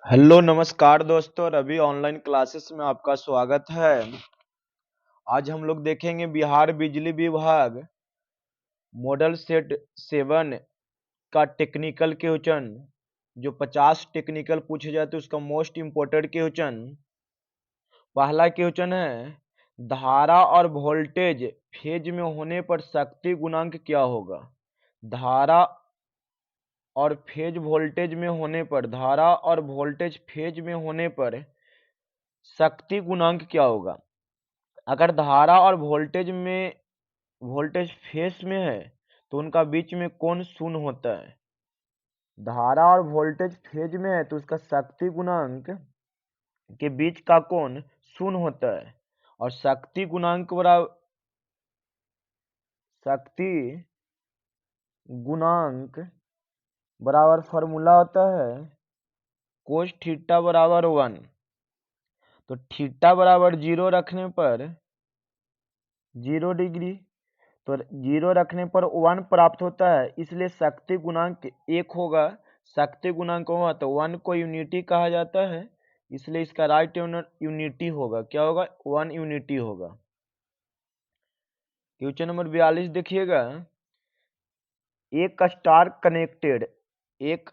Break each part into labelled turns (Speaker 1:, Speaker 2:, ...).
Speaker 1: Hello नमस्कार दोस्तों, Ravi online classes में आपका स्वागत है। आज हम लोग देखेंगे बिहार बिजली विभाग मॉडल सेट 7 का टेक्निकल क्वेश्चन। जो 50 टेक्निकल पूछे जाते हैं उसका मोस्ट इम्पोर्टेंट क्वेश्चन। पहला क्वेश्चन है, धारा और वोल्टेज फेज में होने पर शक्ति गुणांक क्या होगा। धारा और फेज वोल्टेज में होने पर धारा और वोल्टेज फेज में होने पर शक्ति गुणांक क्या होगा। अगर धारा और वोल्टेज फेस में है तो उनका बीच में कोण शून्य होता है। धारा और वोल्टेज फेज में है तो उसका शक्ति गुणांक के बीच का कोण शून्य होता है। और शक्ति गुणांक बराबर फॉर्मूला होता है कोस थीटा बराबर 1। तो थीटा बराबर 0 रखने पर 0 डिग्री, तो 0 रखने पर 1 प्राप्त होता है, इसलिए शक्ति गुणांक 1 होगा। शक्ति गुणांक होगा तो 1 को यूनिटी कहा जाता है, इसलिए इसका राइट यूनिटी होगा। क्या होगा? 1 यूनिटी होगा। क्वेश्चन नंबर 42 देखिएगा। एक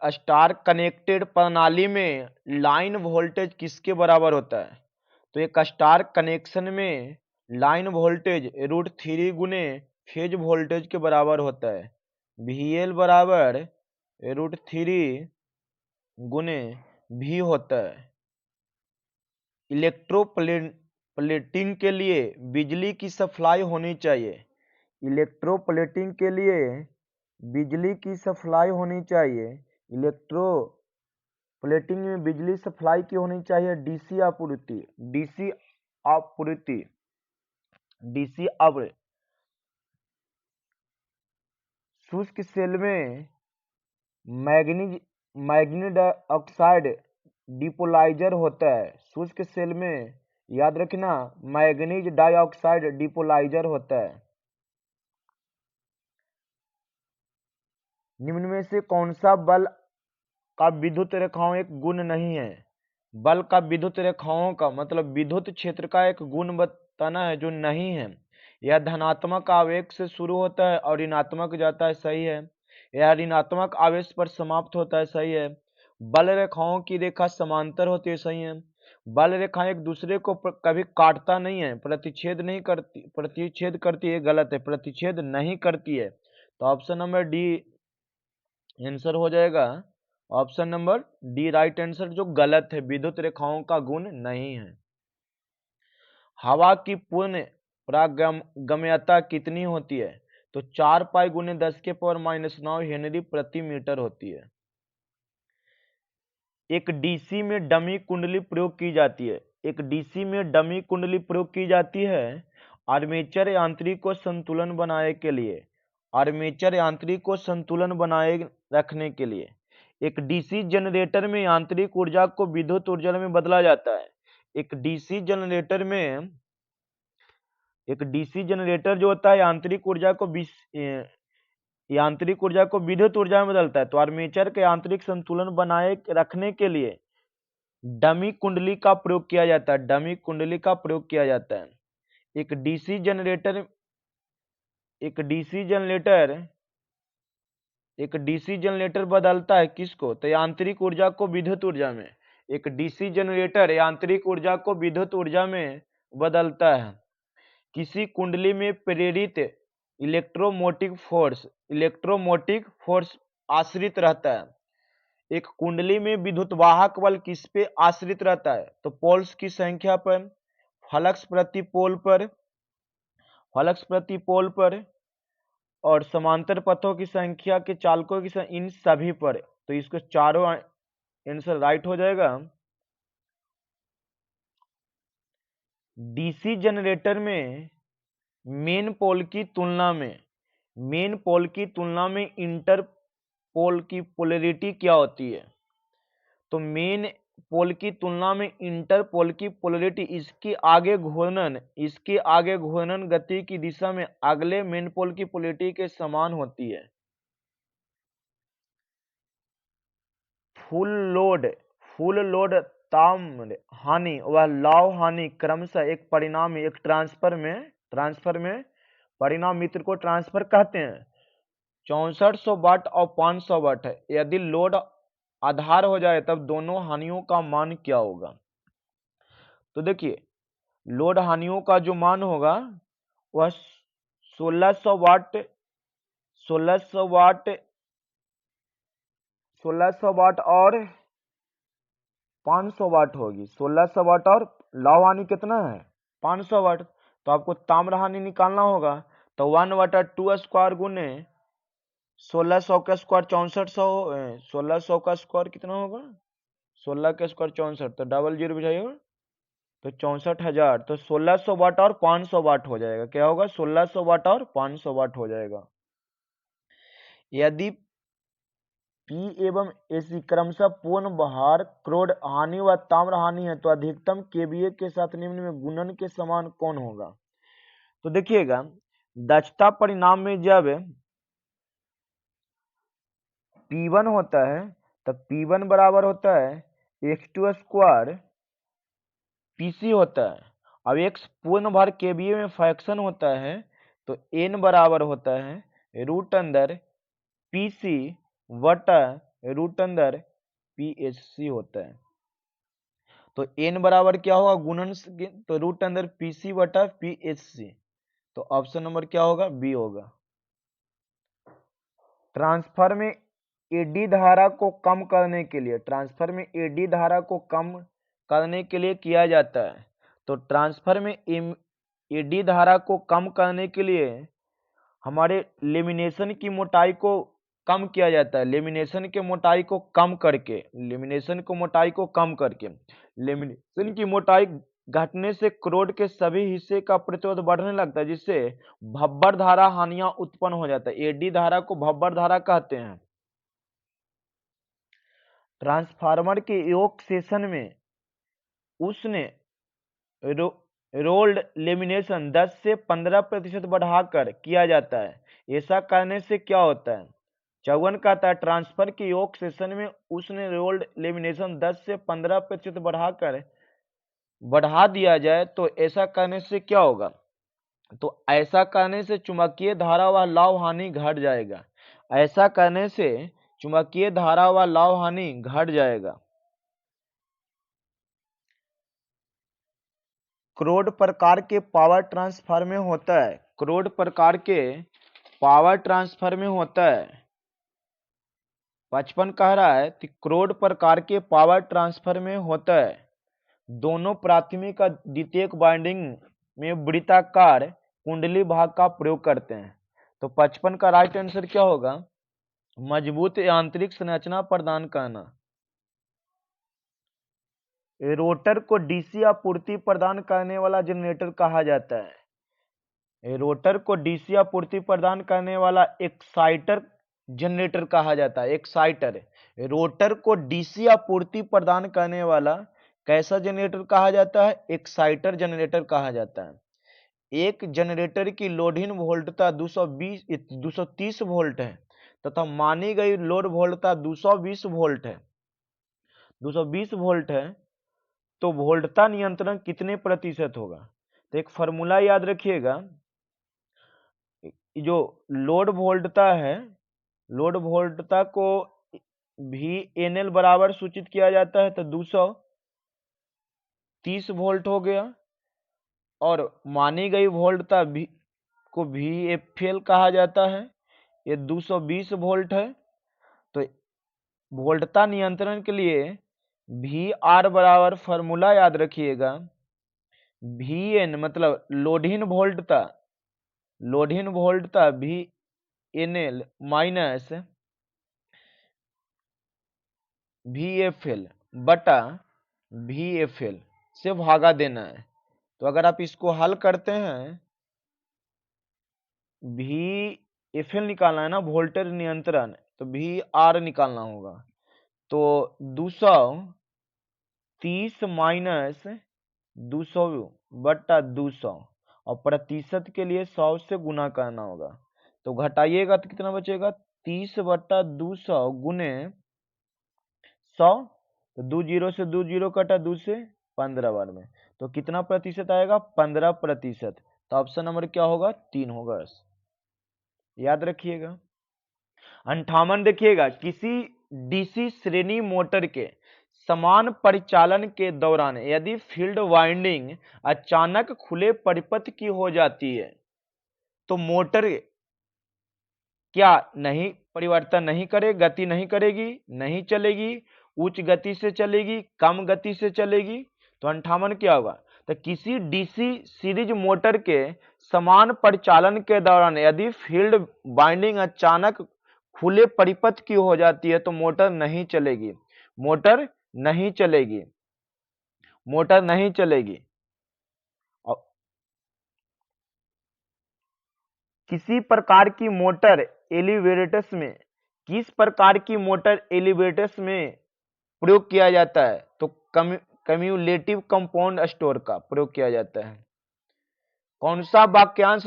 Speaker 1: स्टार कनेक्टेड प्रणाली में लाइन वोल्टेज किसके बराबर होता है। तो एक स्टार कनेक्शन में लाइन वोल्टेज √3 गुने फेज वोल्टेज के बराबर होता है। VL बराबर √3 गुने V होता है। इलेक्ट्रोप्लेटिंग के लिए बिजली की सप्लाई होनी चाहिए। इलेक्ट्रोप्लेटिंग के लिए बिजली की सप्लाई होनी चाहिए। इलेक्ट्रोप्लेटिंग में बिजली सप्लाई की होनी चाहिए डीसी आपूर्ति। शुष्क सेल में मैग्नीज डाइऑक्साइड डिपोलाइजर होता है। शुष्क सेल में याद रखना मैग्नीज डाइऑक्साइड डिपोलाइजर होता है। निम्न में से कौन सा बल का विद्युत रेखाओं एक गुण नहीं है। बल का विद्युत रेखाओं का मतलब विद्युत क्षेत्र का एक गुण बताना है जो नहीं है। यह धनात्मक आवेश से शुरू होता है और ऋणात्मक जाता है, सही है। यह ऋणात्मक आवेश पर समाप्त होता है, सही है। बल रेखाओं की रेखा समांतर होती है, सही है। बल रेखा एक दूसरे को कभी काटता नहीं है, प्रतिच्छेद करती है, गलत है। प्रतिच्छेद नहीं करती है, तो ऑप्शन नंबर डी आंसर हो जाएगा। Option number D right answer, जो गलत है, विद्युत रेखाओं का गुण नहीं है। हवा की पूर्ण परागम्यता कितनी होती है। तो 4 पाई गुने 10⁻⁻9 हेनरी प्रति मीटर होती है। एक डीसी में डमी कुंडली प्रयोग की जाती है। एक डीसी में डमी कुंडली प्रयोग की जाती है आर्मेचर यांत्रिक को संतुलन बनाने के लिए। आर्मेचर यांत्रिक को संतुलन बनाए रखने के लिए एक डीसी जनरेटर में यांत्रिक ऊर्जा को विद्युत ऊर्जा में बदला जाता है। एक डीसी जनरेटर जो होता है यांत्रिक ऊर्जा को विद्युत ऊर्जा में बदलता है। तो आर्मेचर के यांत्रिक संतुलन बनाए रखने के लिए डमी कुंडली का प्रयोग किया जाता है। डमी कुंडली का प्रयोग किया जाता है। एक डीसी जनरेटर बदलता है किसको? तो यांत्रिक ऊर्जा को विद्युत ऊर्जा में। एक डीसी जनरेटर यांत्रिक ऊर्जा को विद्युत ऊर्जा में बदलता है। किसी कुंडली में प्रेरित इलेक्ट्रोमोटिव फोर्स आश्रित रहता है। एक कुंडली में विद्युतवाहक बल किस पे आश्रित रहता है? तो पोल्स की संख्या पर, फ्लक्स प्रति पोल पर और समांतर पथों की संख्या के चालकों की संख्या, इन सभी पर। तो इसको चारों आंसर राइट हो जाएगा। डीसी जनरेटर में मेन पोल की तुलना में इंटर पोल की पोलैरिटी क्या होती है? तो मेन पोल की तुलना में इंटर पोल की पोलैरिटी इसके आगे घूर्णन गति की दिशा में अगले मेन पोल की पोलैरिटी के समान होती है। फुल फुल लोड ताम्र हानि व लौह हानि क्रमशः एक परिणामी एक ट्रांसफर में परिणाम मित्र को ट्रांसफर कहते हैं। 6400 वाट और 500 वाट है। यदि लोड आधार हो जाए तब दोनों हानियों का मान क्या होगा? तो देखिए, लोड हानियों का जो मान होगा वह 1600 वाट 1600 वाट 1600 वाट और 500 वाट होगी। 1600 वाट और लौह हानि कितना है? 500 वाट। तो आपको ताम्र हानि निकालना होगा। तो 1/2 स्क्वायर गुने 1600 का स्क्वायर 6400 1600 का स्क्वायर कितना होगा? 16 का स्क्वायर 64, तो डबल जीरो बिठाइएगा तो 64,000। तो 1600 वाट और 500 वाट हो जाएगा। क्या होगा? 1600 वाट और 500 वाट हो जाएगा। यदि पी एवं एसी क्रमशः पूर्ण भार क्रोध हानि व ताम्र हानि है तो अधिकतम केवीए के साथ निम्न में गुणन के समान कौन होगा? तो देखिएगा, दक्षता परिणाम में जब P1 होता है तब P1 बराबर होता है x2 स्क्वायर PC होता है। अब x पूर्ण भार केवीए में फ्रैक्शन होता है तो n बराबर होता है रूट अंदर PC वटा रूट अंदर PHC होता है। तो n बराबर क्या होगा? गुणन तो रूट अंदर PC वटा PHC। तो ऑप्शन नंबर क्या होगा? बी होगा। ट्रांसफर में एडी धारा को कम करने के लिए किया जाता है। तो ट्रांसफर में एडी धारा को कम करने के लिए हमारे लेमिनेशन की मोटाई को कम किया जाता है। लेमिनेशन की मोटाई को कम करके लेमिनेशन की मोटाई घटने से क्रोड के सभी हिस्से का प्रतिरोध बढ़ने लगता है, जिससे भब्बर धारा हानियां उत्पन्न हो जाता है। एडी धारा को भब्बर धारा कहते हैं। ट्रांसफार्मर के योग सेशन में उसने रोल्ड लेमिनेशन 10 से 15% बढ़ाकर किया जाता है। ऐसा करने से क्या होता है? चौवन कहता है ट्रांसफर के योग सेशन में उसने रोल्ड लेमिनेशन 10 से 15% बढ़ा दिया जाए तो ऐसा करने से क्या होगा? तो ऐसा करने से चुंबकीय धारा व लौह हानि घट जाएगा। ऐसा करने से चुंबकीय धारा व लौह हानि घट जाएगा। क्रोड प्रकार के पावर ट्रांसफर में होता है। क्रोड प्रकार के पावर ट्रांसफर में होता है। 55 कह रहा है कि क्रोड प्रकार के पावर ट्रांसफर में होता है। दोनों प्राथमिक और द्वितीयक वाइंडिंग में वृत्ताकार कुंडली भाग का प्रयोग करते हैं। तो 55 का राइट आंसर क्या होगा? मजबूत यांत्रिक संरचना प्रदान करना। रोटर को डीसी आपूर्ति प्रदान करने वाला जनरेटर कहा जाता है। रोटर को डीसी आपूर्ति प्रदान करने वाला एक्साइटर जनरेटर कहा जाता है। एक्साइटर। रोटर को डीसी आपूर्ति प्रदान करने वाला कैसा जनरेटर कहा जाता है? एक्साइटर जनरेटर कहा जाता है। एक जनरेटर की लोडिंग वोल्टता 230 वोल्ट है तथा मानी गई लोड वोल्टता 220 वोल्ट है। 220 वोल्ट है तो वोल्टता नियंत्रण कितने प्रतिशत होगा? तो एक फॉर्मूला याद रखिएगा, जो लोड वोल्टता है, लोड वोल्टता को VNL बराबर सूचित किया जाता है। तो 230 वोल्ट हो गया और मानी गई वोल्टता को VFL कहा जाता है। ये 220 वोल्ट है। तो वोल्टता नियंत्रण के लिए VR बराबर फॉर्मूला याद रखिएगा, VN मतलब लोडिंग वोल्टता VNL माइनस VFL बटा VFL से भागा देना है। तो अगर आप इसको हल करते हैं, VFL निकालना है ना, वोल्टेज नियंत्रण, तो VR निकालना होगा। तो 230 माइनस 200 बटा 200 और प्रतिशत के लिए 100 से गुना करना होगा। तो घटाइएगा तो कितना बचेगा? 30 बटा 200 गुने 100 तो 2 जीरो से 2 जीरो कटा, 2 से 15 बार में, तो कितना प्रतिशत आएगा? 15%। तो ऑप्शन नंबर क्या होगा? 3 होगा। याद रखिएगा। 58 देखिएगा, किसी डीसी श्रेणी मोटर के समान परिचालन के दौरान यदि फील्ड वाइंडिंग अचानक खुले परिपथ की हो जाती है तो मोटर क्या नहीं परिवर्तन नहीं करे, गति नहीं करेगी, नहीं चलेगी, उच्च गति से चलेगी, कम गति से चलेगी। तो 58 क्या होगा? तो किसी डीसी सीरीज मोटर के समान परिचालन के दौरान यदि फील्ड बाइंडिंग अचानक खुले परिपथ की हो जाती है तो मोटर नहीं चलेगी, मोटर नहीं चलेगी, मोटर नहीं चलेगी। और किसी प्रकार की मोटर एलिवेटर्स में, किस प्रकार की मोटर एलिवेटर्स में प्रयोग किया जाता है? तो कम्युलेटिव कंपाउंड स्टोर का प्रयोग किया जाता है। कौन सा वाक्यांश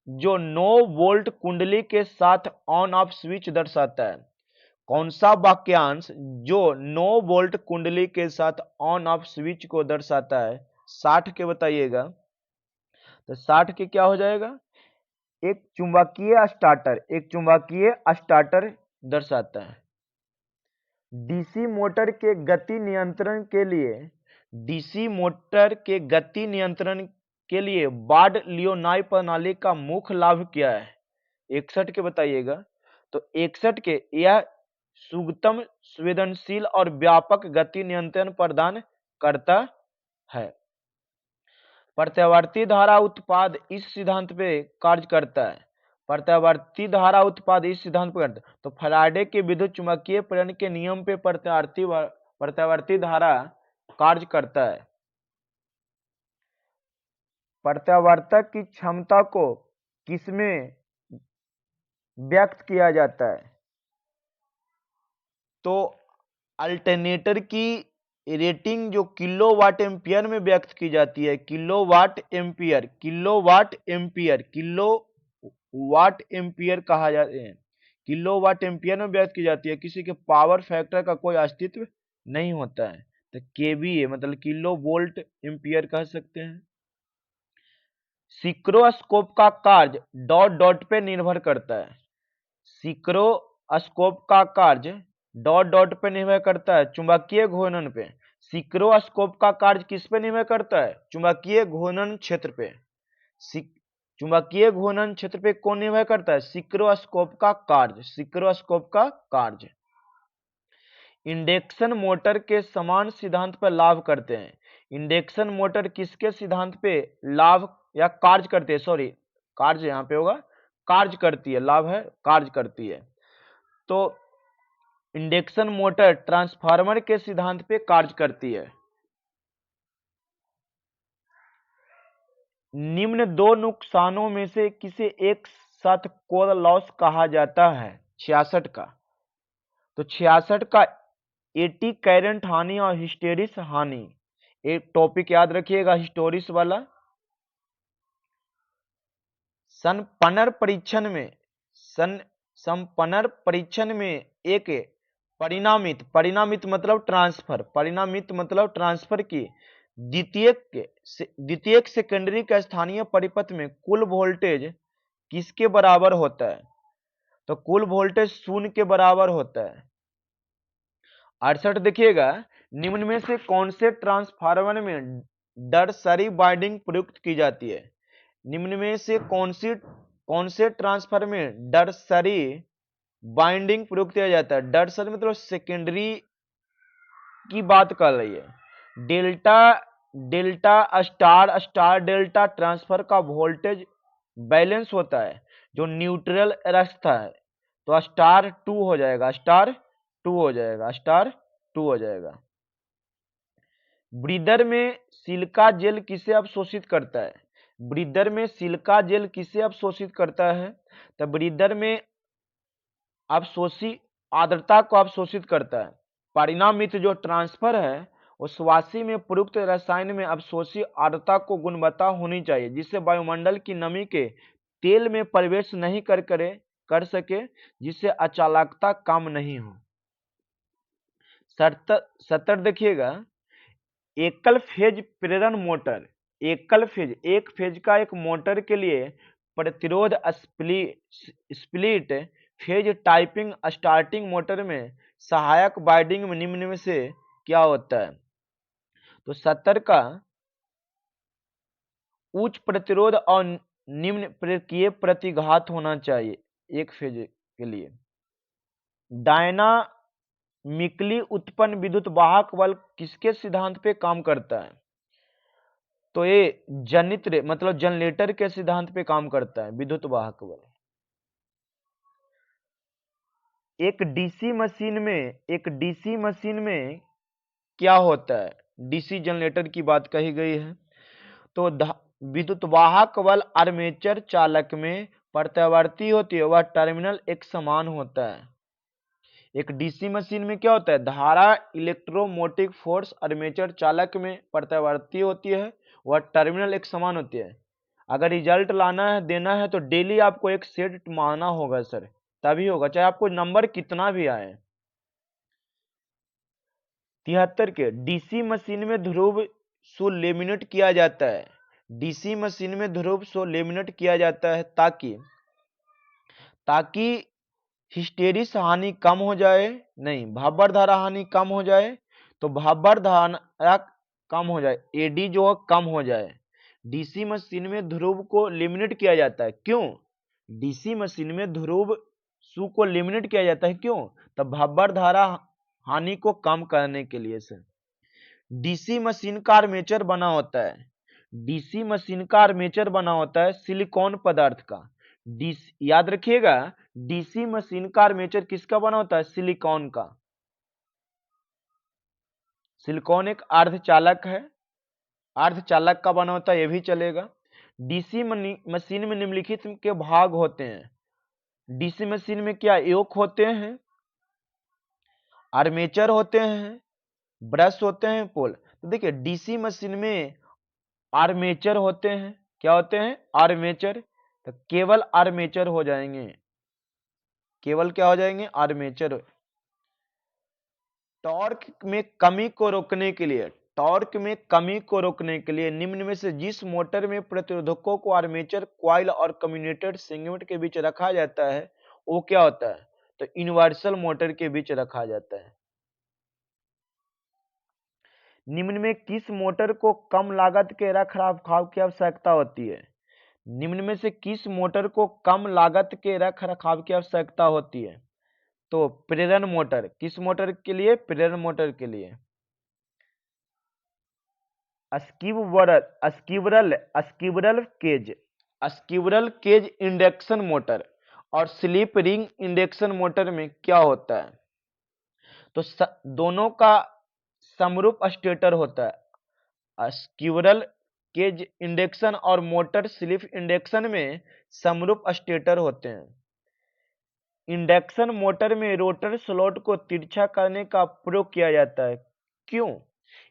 Speaker 1: जो नो वोल्ट कुंडली के साथ ऑन ऑफ स्विच दर्शाता है? कौन सा वाक्यांश जो नो वोल्ट कुंडली के साथ ऑन ऑफ स्विच को दर्शाता है? 60 के बताइएगा। तो 60 के क्या हो जाएगा? एक चुंबकीय स्टार्टर दर्शाता है। डीसी मोटर के गति नियंत्रण के लिए बार्ड लियोनाई प्रणाली का मुख्य लाभ क्या है? 61 के बताइएगा। तो 61 के, यह सुगम, संवेदनशील और व्यापक गति नियंत्रण प्रदान करता है। प्रत्यावर्ती धारा उत्पाद इस सिद्धांत पे कार्य करता है। प्रत्यावर्ती धारा उत्पाद इस सिद्धांत पर करता है। तो फैराडे के विद्युत चुम्बकीय प्रेरण के नियम पे प्रत्यावर्ती धारा कार्य करता है। प्रत्यावर्तक की क्षमता को किसमें व्यक्त किया जाता है? तो अल्टरनेटर की रेटिंग जो किलोवाट एम्पियर में व्यक्त की जाती है, किलोवाट एम्पियर कहा जाता है, किलोवाट एम्पियर में व्यक्त की जाती है। किसी के पावर फैक्टर का कोई अस्तित्व नहीं होता है। तो केवीए मतलब किलो वोल्ट एम्पियर कह सकते हैं। सिक्रोस्कोप का कार्य डॉट डॉट पे निर्भर करता है। सिक्रोस्कोप का कार्य डॉट डॉट पे निर्भर करता है, चुंबकीय घूर्णन पे। सिक्रोस्कोप का कार्य किस पे निर्भर करता है? चुंबकीय घूर्णन क्षेत्र पे। चुंबकीय घूर्णन क्षेत्र पे कौन निर्भर करता है? सिक्रोस्कोप का कार्य। इंडक्शन मोटर के समान सिद्धांत पर लाभ करते हैं। इंडक्शन मोटर किसके सिद्धांत पे लाभ या कार्य करते हैं? सॉरी, कार्य यहां पे होगा, कार्य करती है, लाभ है कार्य करती है। तो इंडक्शन मोटर ट्रांसफार्मर के सिद्धांत पे कार्य करती है। निम्न दो नुकसानों में से किसे एक साथ कोर लॉस कहा जाता है? 66 का। तो 66 का एटी करंट हानि और हिस्टेरिस हानि। एक टॉपिक याद रखिएगा हिस्टोरिस वाला। संपन्नर परीक्षण में एक परिणामित मतलब ट्रांसफर की द्वितीयक सेकेंडरी का स्थानीय परिपथ में कुल वोल्टेज किसके बराबर होता है? तो कुल वोल्टेज 0 के बराबर होता है। 68 देखिएगा, निम्न में से कौन से ट्रांसफार्मर में डर्सरी बाइंडिंग प्रयुक्त की जाती है? निम्न में से कौन से ट्रांसफार्मर में डर्सरी बाइंडिंग प्रयुक्त किया जाता है? डर्सरी मतलब सेकेंडरी की बात कर रही है। डेल्टा स्टार डेल्टा ट्रांसफर का वोल्टेज बैलेंस होता है जो न्यूट्रल रखता है। तो स्टार 2 हो जाएगा। ब्रीदर में सिलिका जेल किसे अवशोषित करता है? ब्रीदर में सिलिका जेल किसे अवशोषित करता है? तो ब्रीदर में अवशोषी आर्द्रता को अवशोषित करता है। परिणामित जो ट्रांसफर है उस वाशी में प्रयुक्त रसायन में अवशोषी आर्द्रता को गुणवत्ता होनी चाहिए जिससे वायुमंडल की नमी के तेल में प्रवेश नहीं कर सके, जिससे अचालकता कम नहीं हो। 70 देखिएगा, एकल फेज प्रेरण मोटर, एकल फेज, एक फेज का एक मोटर के लिए प्रतिरोध split phase typing starting motor में सहायक वाइंडिंग में निम्न में से क्या होता है? तो 70 का उच्च प्रतिरोध और निम्न प्रेरकीय प्रतिघात होना चाहिए एक फेज के लिए। डायनामिकली उत्पन्न विद्युत वाहक बल किसके सिद्धांत पे काम करता है? तो ये जनित्र मतलब जनरेटर के सिद्धांत पे काम करता है विद्युत वाहक बल। एक डीसी मशीन में क्या होता है? डीसी जनरेटर की बात कही गई है। तो विद्युत वाहक बल आर्मेचर चालक में प्रत्यावर्ती होती है, वह टर्मिनल एक समान होता है। एक डीसी मशीन में क्या होता है? धारा इलेक्ट्रोमोटिव फोर्स आर्मेचर चालक में प्रत्यावर्ती होती है, वह टर्मिनल एक समान होती है। अगर रिजल्ट लाना है, देना है, तो डेली आपको एक सेट मारना होगा सर, तभी होगा, चाहे आपको नंबर कितना भी आए। 73 के डीसी मशीन में ध्रुव सो लेमिनेट किया जाता है। डीसी मशीन में ध्रुव सो लेमिनेट किया जाता है ताकि हिस्टेरिस हानि कम हो जाए, नहीं भाबर धारा हानि कम हो जाए, तो भाबर धारा कम हो जाए, एडी जो है कम हो जाए। डीसी मशीन में ध्रुव को लिमिनेट किया जाता है, क्यों? डीसी मशीन में ध्रुव सु को लिमिनेट किया जाता है, क्यों? तब भाबर धारा हानि को कम करने के लिए से। डीसी मशीन का आर्मेचर बना होता है, डीसी मशीन का आर्मेचर बना होता है सिलिकॉन पदार्थ का। याद रखिएगा, डीसी मशीन का आर्मेचर किसका बना होता है? सिलिकॉन का। सिलिकॉन एक अर्धचालक है, अर्धचालक का बना होता है, यह भी चलेगा। डीसी मशीन में निम्नलिखित के भाग होते हैं। डीसी मशीन में क्या योक होते हैं, आर्मेचर होते हैं, ब्रश होते हैं, पोल। तो देखिए डीसी मशीन में आर्मेचर होते हैं, क्या होते हैं? आर्मेचर। तो केवल आर्मेचर हो जाएंगे, केवल क्या हो जाएंगे? आर्मेचर। टॉर्क में कमी को रोकने के लिए, टॉर्क में कमी को रोकने के लिए निम्न में से जिस मोटर में प्रतिरोधकों को आर्मेचर कॉइल और कम्यूटेटर सेगमेंट के बीच रखा जाता है, वो क्या होता है? तो यूनिवर्सल मोटर के बीच रखा जाता है। निम्न में किस मोटर को कम लागत के रख रखाव की आवश्यकता होती है? निम्न में से किस मोटर को कम लागत के रख रखाव की आवश्यकता होती है? तो प्रेरण मोटर। किस मोटर के लिए? प्रेरण मोटर के लिए। स्क्विरल केज इंडक्शन मोटर और स्लिप रिंग इंडक्शन मोटर में क्या होता है? तो दोनों का समरूप स्टेटर होता है। स्क्विरल केज इंडक्शन और मोटर स्लिप इंडक्शन में समरूप स्टेटर होते हैं। इंडक्शन मोटर में रोटर स्लॉट को तिरछा करने का प्रयोग किया जाता है, क्यों?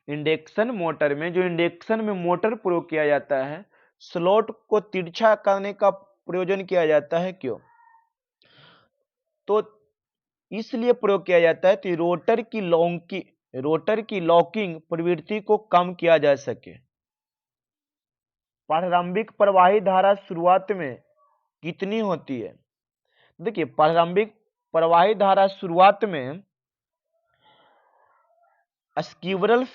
Speaker 1: इंडक्शन मोटर में, जो इंडक्शन में मोटर प्रयोग किया जाता है, स्लॉट को तिरछा करने का प्रयोजन किया जाता है, क्यों? तो इसलिए प्रयोग किया जाता है कि रोटर की लॉकिंग प्रवृत्ति को कम किया जा सके। प्रारंभिक प्रवाही धारा शुरुआत में कितनी होती है? देखिए प्रारंभिक प्रवाही धारा शुरुआत में स्क्विरल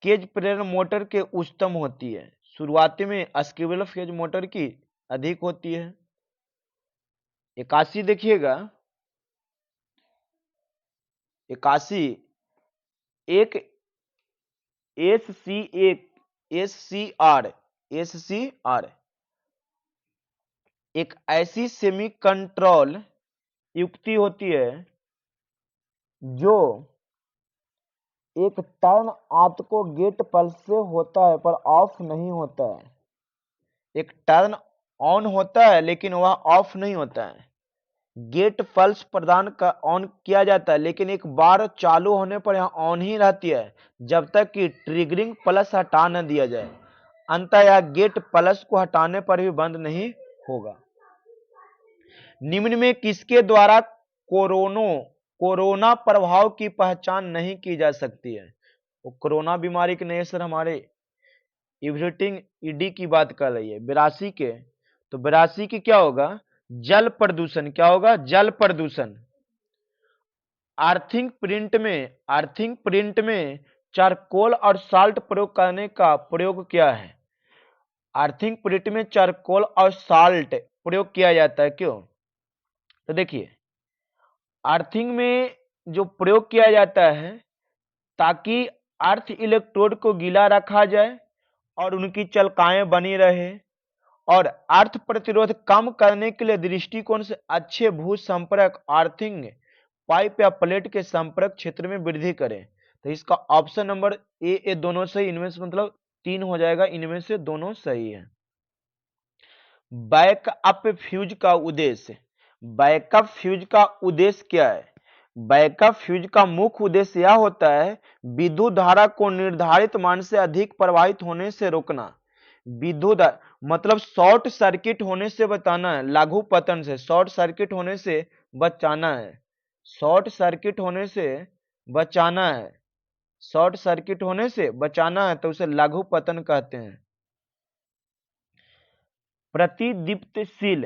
Speaker 1: केज प्रेरण मोटर के उच्चतम होती है। शुरुआती में स्क्विरल केज मोटर की अधिक होती है। 81 देखिएगा, 81 एक SCR एक ऐसी सेमी कंट्रोल युक्ति होती है जो एक टर्न आउट को गेट पल्स से होता है पर ऑफ नहीं होता है। एक टर्न ऑन होता है लेकिन वह ऑफ नहीं होता है। गेट पल्स प्रदान ऑन किया जाता है, लेकिन एक बार चालू होने पर यह ऑन ही रहती है जब तक कि ट्रिगरिंग प्लस हटा न दिया जाए। अंततः यह गेट प्लस को हटाने पर भी बंद नहीं होगा। निम्न में किसके द्वारा कोरोनो कोरोना प्रभाव की पहचान नहीं की जा सकती है। वो कोरोना बीमारी के नहीं सर, हमारे एवरीथिंग ईडी की बात कर रही है 82 के। तो 82 की क्या होगा? जल प्रदूषण। क्या होगा? जल प्रदूषण। अर्थिंग प्रिंट में चारकोल और साल्ट प्रयोग करने का प्रयोग क्या है? अर्थिंग प्रिंट में चारकोल और साल्ट प्रयोग किया जाता है, क्यों? तो देखिए, अर्थिंग में जो प्रयोग किया जाता है ताकि अर्थ इलेक्ट्रोड को गीला रखा जाए और उनकी चलकाएं बनी रहे, और अर्थ प्रतिरोध कम करने के लिए दृष्टिकोण से अच्छे भू संपर्क अर्थिंग पाइप या प्लेट के संपर्क क्षेत्र में वृद्धि करें। तो इसका ऑप्शन नंबर ए दोनों सही, इनमें से मतलब 3 हो जाएगा, इनमें से दोनों सही है। बैकअप फ्यूज का उद्देश्य। बैकअप फ्यूज का उद्देश्य क्या है? बैकअप फ्यूज का मुख्य उद्देश्य यह होता है विद्युत धारा को निर्धारित मान से अधिक प्रवाहित होने से रोकना। विद्युत मतलब शॉर्ट सर्किट होने से बचाना है, लघु पतन से शॉर्ट सर्किट होने से बचाना है। शॉर्ट सर्किट होने से बचाना है, शॉर्ट सर्किट होने से बचाना है, तो उसे लघु पतन कहते हैं। प्रतिदीप्तिशील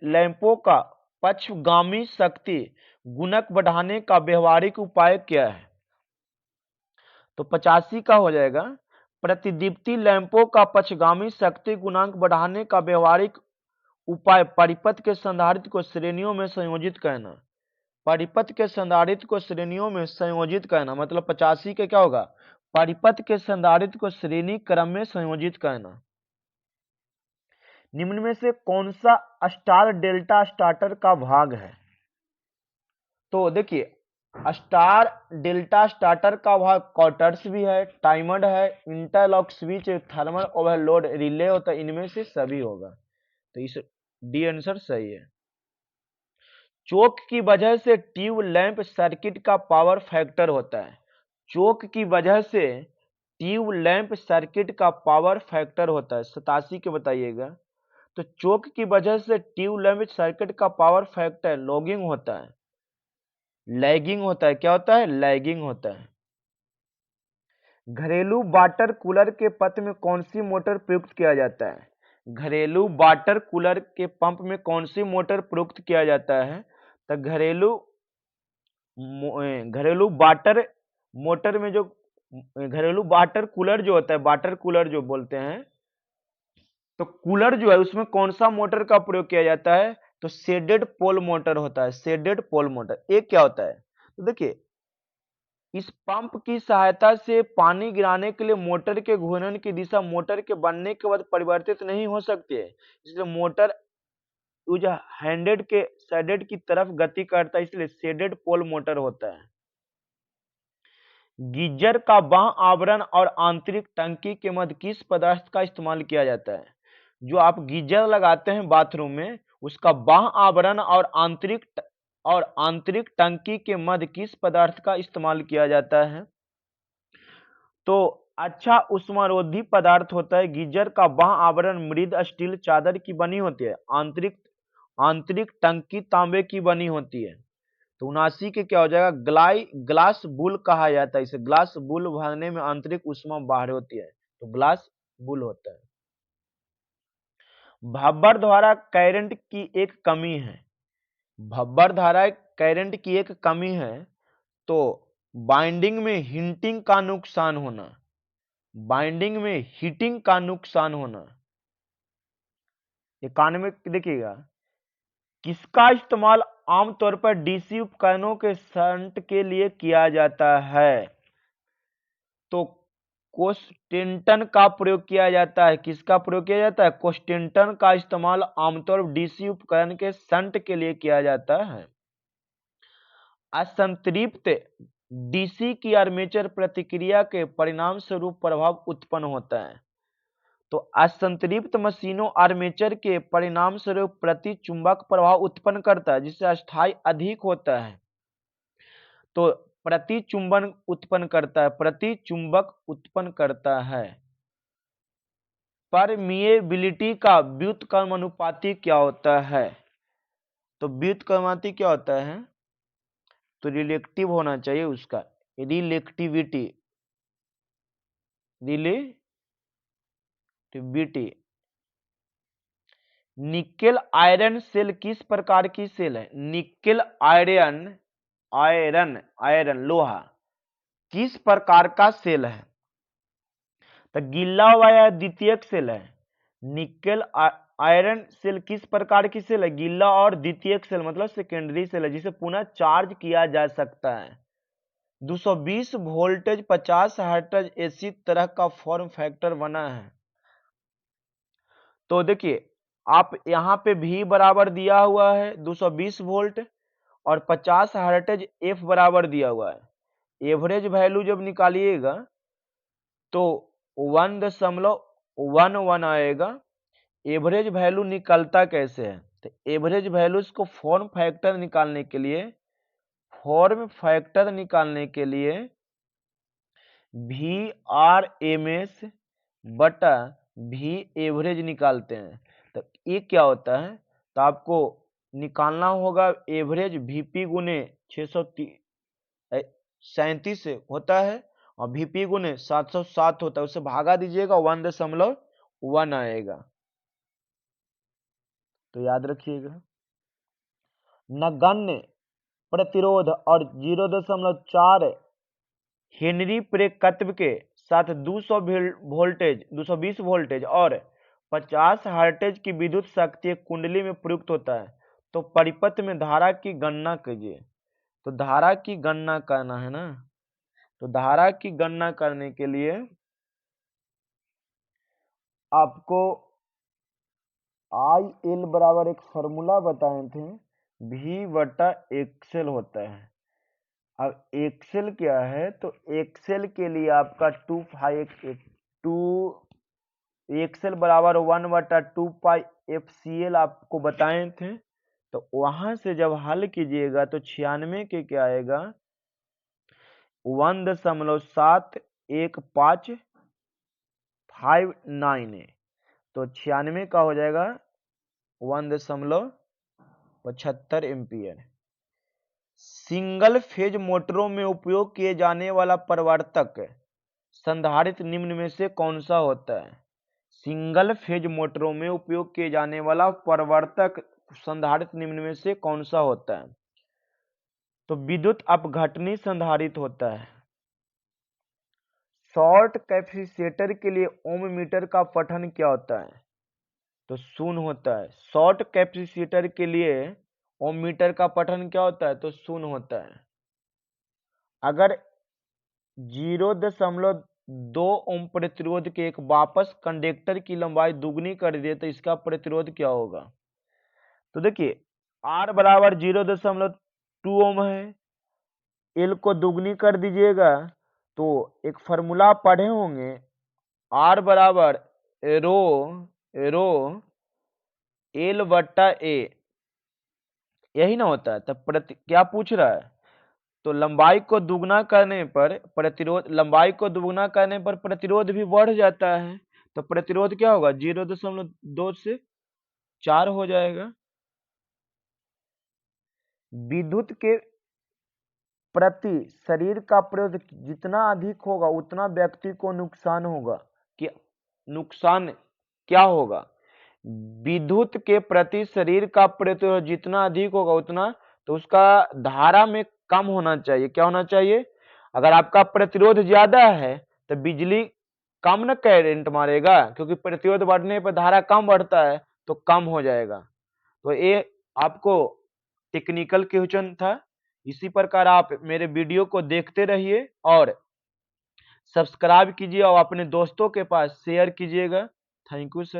Speaker 1: लैंपों का पक्षगामी शक्ति गुणक बढ़ाने का व्यवहारिक उपाय क्या है? तो 85 का हो जाएगा। प्रतिदीप्ति लैंपों का पक्षगामी शक्ति गुणांक बढ़ाने का व्यवहारिक उपाय परिपथ के संधारित्र को श्रेणियों में संयोजित करना। परिपथ के संधारित्र को श्रेणियों में संयोजित करना मतलब 85 के क्या होगा? परिपथ के संधारित्र को श्रेणी क्रम में संयोजित करना। निम्न में से कौन सा स्टार डेल्टा स्टार्टर का भाग है? तो देखिए, स्टार डेल्टा स्टार्टर का भाग क्वार्टर्स भी है, टाइमर है, interlock switch, thermal overload relay होता है, इनमें से सभी होगा। तो इस डी आंसर सही है। चोक की वजह से ट्यूब लैंप सर्किट का पावर फैक्टर होता है। चोक की वजह से ट्यूब लैंप सर्किट का पावर फैक्टर होता है। 87 के बताइएगा। तो चोक की वजह से ट्यूब लैंप सर्किट का पावर फैक्टर लैगिंग होता है। लैगिंग होता है। क्या होता है? लैगिंग होता है। घरेलू वाटर कूलर के पंप में कौन सी मोटर प्रयुक्त किया जाता है? घरेलू वाटर कूलर के पंप में कौन सी मोटर प्रयुक्त किया जाता है? तो घरेलू वाटर मोटर में जो घरेलू वाटर कूलर जो होता है, वाटर कूलर जो बोलते हैं, तो कूलर जो है उसमें कौन सा मोटर का प्रयोग किया जाता है? तो शेडेड पोल मोटर होता है। शेडेड पोल मोटर एक क्या होता है? तो देखिए, इस पंप की सहायता से पानी गिराने के लिए मोटर के घूर्णन की दिशा मोटर के बनने के बाद परिवर्तित नहीं हो सकती है, इसलिए मोटर उज हैंडेड के शेडेड की तरफ गति करता है, इसलिए शेडेड पोल मोटर होता है। गीजर का बाह्य आवरण और आंतरिक टंकी के मध्य किस पदार्थ का इस्तेमाल किया जाता है? जो आप गीजर लगाते हैं बाथरूम में, उसका बाह्य आवरण और आंतरिक टंकी के मध्य किस पदार्थ का इस्तेमाल किया जाता है? तो अच्छा उष्मारोधी पदार्थ होता है। गीजर का बाह्य आवरण मृद स्टील चादर की बनी होती है। आंतरिक टंकी तांबे की बनी होती है। तो 79 के क्या हो जाएगा? ग्लास बुल कहा जाता है। इसे ग्लास बुल भरने में आंतरिक ऊष्मा बाहर होती है, तो ग्लास बुल होता है। भब्बर धारा करंट की एक कमी है। भब्बर धारा करंट की एक कमी है, तो बाइंडिंग में हीटिंग का नुकसान होना। बाइंडिंग में हीटिंग का नुकसान होना। 91 देखिएगा, किसका इस्तेमाल आमतौर पर डीसी उपकरणों के शंट के लिए किया जाता है? तो कोस्टेंटन का प्रयोग किया जाता है। किसका प्रयोग किया जाता है? कोस्टेंटन का इस्तेमाल आमतौर पर डीसी उपकरण के शंट के लिए किया जाता है। असंतृप्त डीसी की आर्मेचर प्रतिक्रिया के परिणाम स्वरूप प्रभाव उत्पन्न होता है। तो असंतृप्त मशीनों आर्मेचर के परिणाम स्वरूप प्रति चुंबक प्रभाव उत्पन्न करता है, जिससे अस्थायी अधिक होता है। तो प्रति चुंबक उत्पन्न करता है। परमिएबिलिटी का व्युत्क्रमानुपाती क्या होता है? तो व्युत्क्रमांती क्या होता है, तो रिलेटिव होना चाहिए उसका, relativity, relativity. Nickel iron cell किस प्रकार की सेल है, निकेल आयरन, आयरन लोहा किस प्रकार का सेल है, तो गीला हुआ या द्वितीयक सेल है। निकेल आयरन सेल किस प्रकार की सेल है, गीला और द्वितीयक सेल मतलब सेकेंडरी सेल है, जिसे पुनः चार्ज किया जा सकता है। 220 वोल्टेज 50 हर्ट्ज इसी तरह का फॉर्म फैक्टर बना है। तो देखिए आप यहाँ पे V बराबर दिया हुआ है 220 वोल्ट और 50 हर्ट्ज F बराबर दिया हुआ है। एवरेज वैल्यू जब निकालिएगा तो 1.11 आएगा। एवरेज वैल्यू निकलता कैसे है, तो एवरेज वैल्यू को फॉर्म फैक्टर निकालने के लिए VRMS बटा V एवरेज निकालते हैं। तो ये क्या होता है, तो आपको निकालना होगा एवरेज VP गुने 637 होता है और VP गुने 707 होता है, उससे भागा दीजिएगा 1.1 आएगा। तो याद रखिएगा नगण्य प्रतिरोध और 0.4 हेनरी प्रेरकत्व के साथ 220 वोल्टेज और 50 हर्ट्ज की विद्युत शक्ति एक कुंडली में प्रयुक्त होता है। तो परिपथ में धारा की गणना कीजिए। तो धारा की गणना करना है ना, तो धारा की गणना करने के लिए आपको IL बराबर एक फॉर्मूला बताए थे, V बटा एक्सेल होता है। अब एक्सेल क्या है, तो एक्सेल के लिए आपका 2 एक्सेल बराबर 1/2 FCL आपको बताए थे। तो वहां से जब हल कीजिएगा तो 96 के क्या आएगा 1.7159 तो 96 का हो जाएगा 1.75 एम्पियर। सिंगल फेज मोटरों में उपयोग किए जाने वाला परिवर्तक संधारित्र निम्न में से कौन सा होता है। सिंगल फेज मोटरों में उपयोग किए जाने वाला परिवर्तक संधारित्र निम्न में से कौन सा होता है, तो विद्युत अपघटनी संधारित्र होता है। शॉर्ट कैपेसिटर के लिए ओम मीटर का पठन क्या होता है, तो शून्य होता है। शॉर्ट कैपेसिटर के लिए ओम मीटर का पठन क्या होता है, तो शून्य होता है। अगर 0.2 ओम प्रतिरोध के एक वापस कंडक्टर की लंबाई दुगनी कर दे तो इसका प्रतिरोध क्या होगा। तो देखिए R बराबर 0.2 ओम है, L को दुगनी कर दीजिएगा तो एक फॉर्मूला पढ़े होंगे R बराबर रो L बट्टा A, यही ना होता है। तब क्या पूछ रहा है, तो लंबाई को दुगना करने पर प्रतिरोध भी बढ़ जाता है। तो प्रतिरोध क्या होगा 0.2 से 4 हो जाएगा। विद्युत के प्रति शरीर का प्रतिरोध जितना अधिक होगा उतना व्यक्ति को नुकसान होगा। कि नुकसान क्या होगा, विद्युत के प्रति शरीर का प्रतिरोध जितना अधिक होगा उतना, तो उसका धारा में कम होना चाहिए। क्या होना चाहिए, अगर आपका प्रतिरोध ज्यादा है तो बिजली कम न करंट मारेगा, क्योंकि प्रतिरोध बढ़ने पर धारा कम बढ़ता है तो कम हो जाएगा। तो ये आपको टेक्निकल क्वेश्चन था। इसी प्रकार आप मेरे वीडियो को देखते रहिए और सब्सक्राइब कीजिए और अपने दोस्तों के पास शेयर कीजिएगा। Thank you sir.